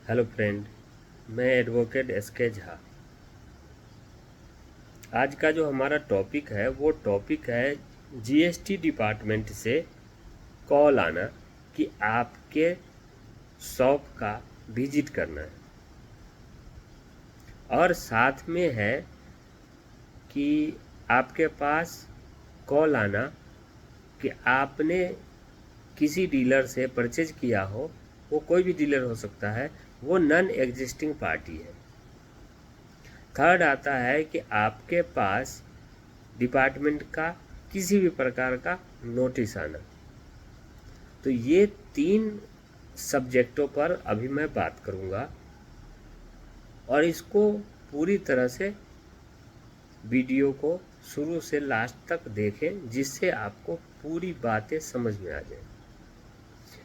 Hello friend, मैं advocate SK Jha. आज का जो हमारा टॉपिक है वो टॉपिक है जीएसटी डिपार्टमेंट से कॉल आना कि आपके शॉप का विजिट करना है, और साथ में है कि आपके पास कॉल आना कि आपने किसी डीलर से परचेज किया हो, वो कोई भी डीलर हो सकता है, वो नॉन एग्जिस्टिंग पार्टी है। थर्ड आता है कि आपके पास डिपार्टमेंट का किसी भी प्रकार का नोटिस आना। तो ये 3 सब्जेक्टों पर अभी मैं बात करूँगा, और इसको पूरी तरह से वीडियो को शुरू से लास्ट तक देखें, जिससे आपको पूरी बातें समझ में आ जाए।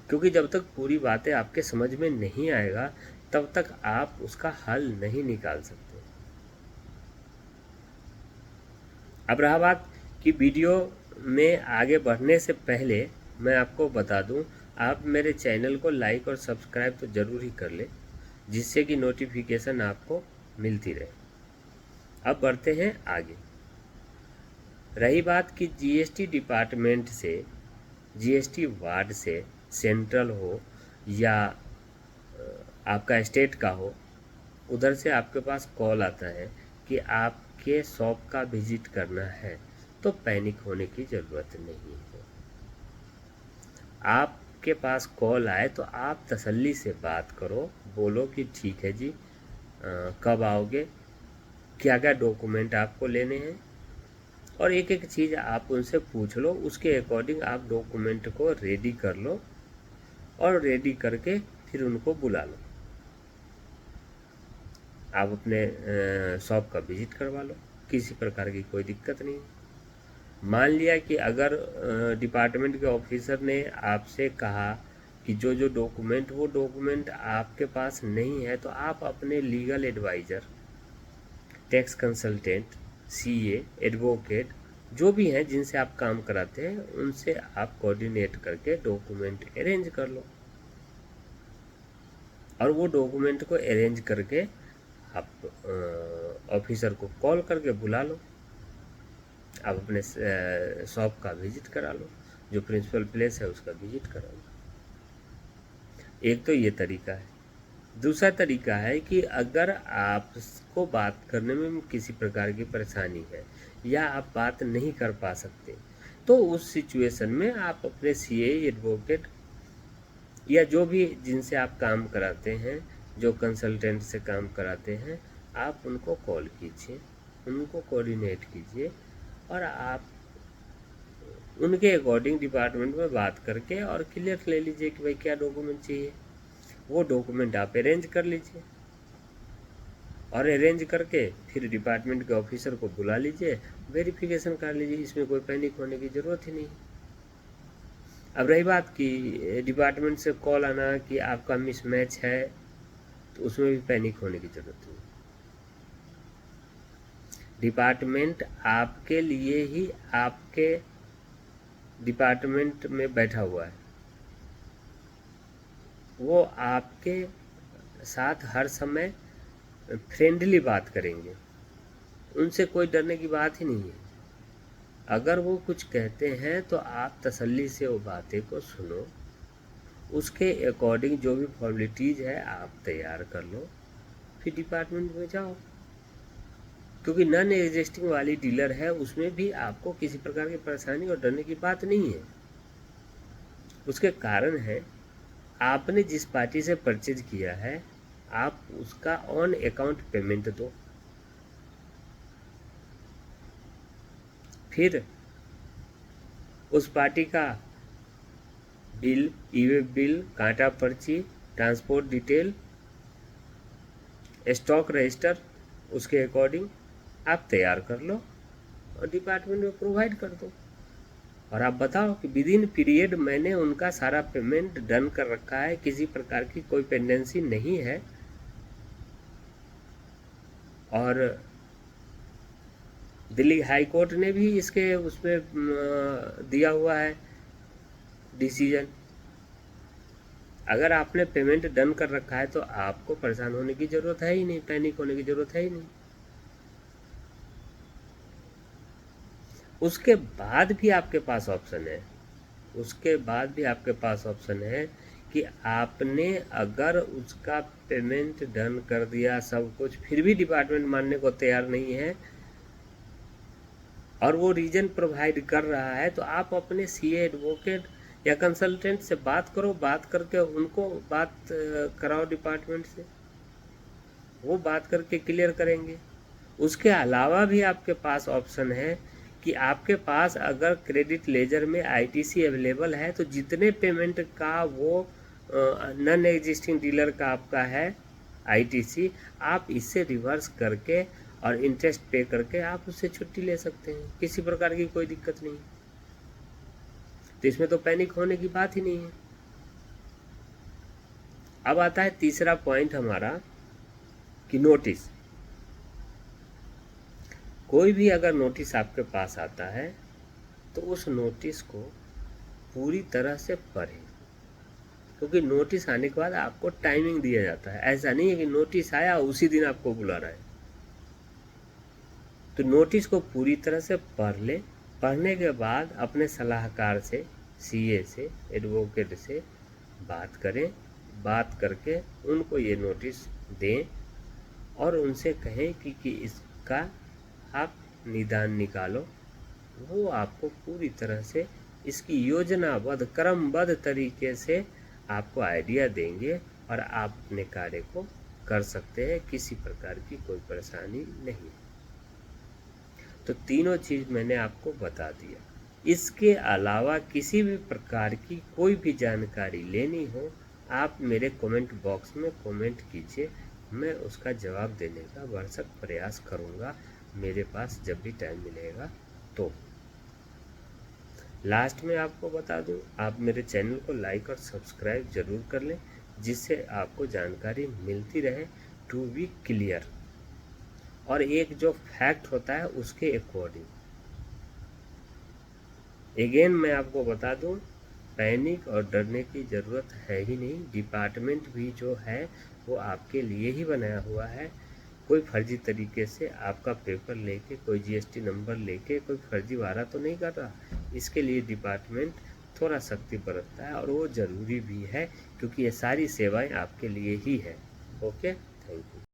क्योंकि जब तक पूरी बातें आपके समझ में नहीं आएगा, तब तक आप उसका हल नहीं निकाल सकते। अब रहा बात कि वीडियो में आगे बढ़ने से पहले मैं आपको बता दूं, आप मेरे चैनल को लाइक और सब्सक्राइब तो ज़रूर ही कर लें, जिससे कि नोटिफिकेशन आपको मिलती रहे। अब बढ़ते हैं आगे। रही बात कि जीएसटी डिपार्टमेंट से, जीएसटी वार्ड से, सेंट्रल हो या आपका स्टेट का हो, उधर से आपके पास कॉल आता है कि आपके शॉप का विजिट करना है, तो पैनिक होने की ज़रूरत नहीं है। आपके पास कॉल आए तो आप तसल्ली से बात करो, बोलो कि ठीक है जी, कब आओगे, क्या क्या डॉक्यूमेंट आपको लेने हैं, और एक एक चीज़ आप उनसे पूछ लो। उसके अकॉर्डिंग आप डॉक्यूमेंट को रेडी कर लो, और रेडी करके फिर उनको बुला लो। आप अपने शॉप का विजिट करवा लो, किसी प्रकार की कोई दिक्कत नहीं। मान लिया कि अगर डिपार्टमेंट के ऑफिसर ने आपसे कहा कि जो जो डॉक्यूमेंट, वो डॉक्यूमेंट आपके पास नहीं है, तो आप अपने legal adviser, tax consultant, CA, advocate, जो भी हैं जिनसे आप काम कराते हैं, उनसे आप कोऑर्डिनेट करके डॉक्यूमेंट अरेंज कर लो, और वो डॉक्यूमेंट को अरेंज करके आप ऑफिसर को कॉल करके बुला लो। आप अपने शॉप का विजिट करा लो, जो प्रिंसिपल प्लेस है उसका विजिट करा लो। एक तो ये तरीका है। दूसरा तरीका है कि अगर आपको बात करने में किसी प्रकार की परेशानी है, या आप बात नहीं कर पा सकते, तो उस सिचुएशन में आप अपने सीए, एडवोकेट, या जो भी जिनसे आप काम कराते हैं, जो कंसल्टेंट से काम कराते हैं, आप उनको कॉल कीजिए, उनको कोऑर्डिनेट कीजिए, और आप उनके अकॉर्डिंग डिपार्टमेंट में बात करके और क्लियर ले लीजिए कि भाई क्या डॉक्यूमेंट चाहिए। वो डॉक्यूमेंट आप अरेंज कर लीजिए, और अरेंज करके फिर डिपार्टमेंट के ऑफिसर को बुला लीजिए, वेरिफिकेशन कर लीजिए। इसमें कोई पैनिक होने की ज़रूरत ही नहीं। अब रही बात कि डिपार्टमेंट से कॉल आना कि आपका मिसमैच है, तो उसमें भी पैनिक होने की ज़रूरत नहीं। डिपार्टमेंट आपके लिए ही आपके डिपार्टमेंट में बैठा हुआ है, वो आपके साथ हर समय फ्रेंडली बात करेंगे, उनसे कोई डरने की बात ही नहीं है। अगर वो कुछ कहते हैं तो आप तसल्ली से वो बातें को सुनो, उसके अकॉर्डिंग जो भी फॉर्मेलिटीज़ है आप तैयार कर लो, फिर डिपार्टमेंट में जाओ। क्योंकि नॉन एग्जिस्टिंग वाली डीलर है, उसमें भी आपको किसी प्रकार की परेशानी और डरने की बात नहीं है। उसके कारण है, आपने जिस पार्टी से परचेज किया है, आप उसका ऑन अकाउंट पेमेंट दो, फिर उस पार्टी का बिल, ई वे बिल, कांटा पर्ची, ट्रांसपोर्ट डिटेल, स्टॉक रजिस्टर, उसके अकॉर्डिंग आप तैयार कर लो और डिपार्टमेंट में प्रोवाइड कर दो। और आप बताओ कि विद इन पीरियड मैंने उनका सारा पेमेंट डन कर रखा है, किसी प्रकार की कोई पेंडेंसी नहीं है, और दिल्ली हाई कोर्ट ने भी इसके उसमें दिया हुआ है डिसीजन। अगर आपने पेमेंट डन कर रखा है तो आपको परेशान होने की ज़रूरत है ही नहीं, पैनिक होने की ज़रूरत है ही नहीं। उसके बाद भी आपके पास ऑप्शन है, उसके बाद भी आपके पास ऑप्शन है कि आपने अगर उसका पेमेंट डन कर दिया सब कुछ, फिर भी डिपार्टमेंट मानने को तैयार नहीं है और वो रीजन प्रोवाइड कर रहा है, तो आप अपने सीए, एडवोकेट या कंसल्टेंट से बात करो, बात करके उनको बात कराओ डिपार्टमेंट से, वो बात करके क्लियर करेंगे। उसके अलावा भी आपके पास ऑप्शन है कि आपके पास अगर क्रेडिट लेजर में आईटीसी अवेलेबल है तो जितने पेमेंट का वो नॉन एग्जिस्टिंग डीलर का आपका है आईटीसी, आप इससे रिवर्स करके और इंटरेस्ट पे करके आप उससे छुट्टी ले सकते हैं, किसी प्रकार की कोई दिक्कत नहीं। तो इसमें तो पैनिक होने की बात ही नहीं है। अब आता है तीसरा पॉइंट हमारा कि नोटिस। कोई भी अगर नोटिस आपके पास आता है तो उस नोटिस को पूरी तरह से पढ़ें, क्योंकि नोटिस आने के बाद आपको टाइमिंग दिया जाता है। ऐसा नहीं है कि नोटिस आया उसी दिन आपको बुला रहा है। तो नोटिस को पूरी तरह से पढ़ ले, पढ़ने के बाद अपने सलाहकार से, सीए से, एडवोकेट से बात करें, बात करके उनको ये नोटिस दें और उनसे कहें कि इसका आप निदान निकालो। वो आपको पूरी तरह से इसकी योजनाबद्ध, क्रमबद्ध तरीके से आपको आइडिया देंगे और आप अपने कार्य को कर सकते हैं, किसी प्रकार की कोई परेशानी नहीं। तो तीनों चीज़ मैंने आपको बता दिया। इसके अलावा किसी भी प्रकार की कोई भी जानकारी लेनी हो, आप मेरे कमेंट बॉक्स में कमेंट कीजिए, मैं उसका जवाब देने का भरसक प्रयास करूँगा मेरे पास जब भी टाइम मिलेगा। तो लास्ट में आपको बता दूं, आप मेरे चैनल को लाइक और सब्सक्राइब ज़रूर कर लें, जिससे आपको जानकारी मिलती रहे टू बी क्लियर, और एक जो फैक्ट होता है उसके अकॉर्डिंग। अगेन मैं आपको बता दूं, पैनिक और डरने की ज़रूरत है ही नहीं। डिपार्टमेंट भी जो है वो आपके लिए ही बनाया हुआ है। कोई फर्जी तरीके से आपका पेपर लेके, कोई जीएसटी नंबर लेके कोई फर्जीवाड़ा तो नहीं कर रहा। इसके लिए डिपार्टमेंट थोड़ा सख्ती बरतता है और वो ज़रूरी भी है, क्योंकि ये सारी सेवाएं आपके लिए ही है। Okay, thank you.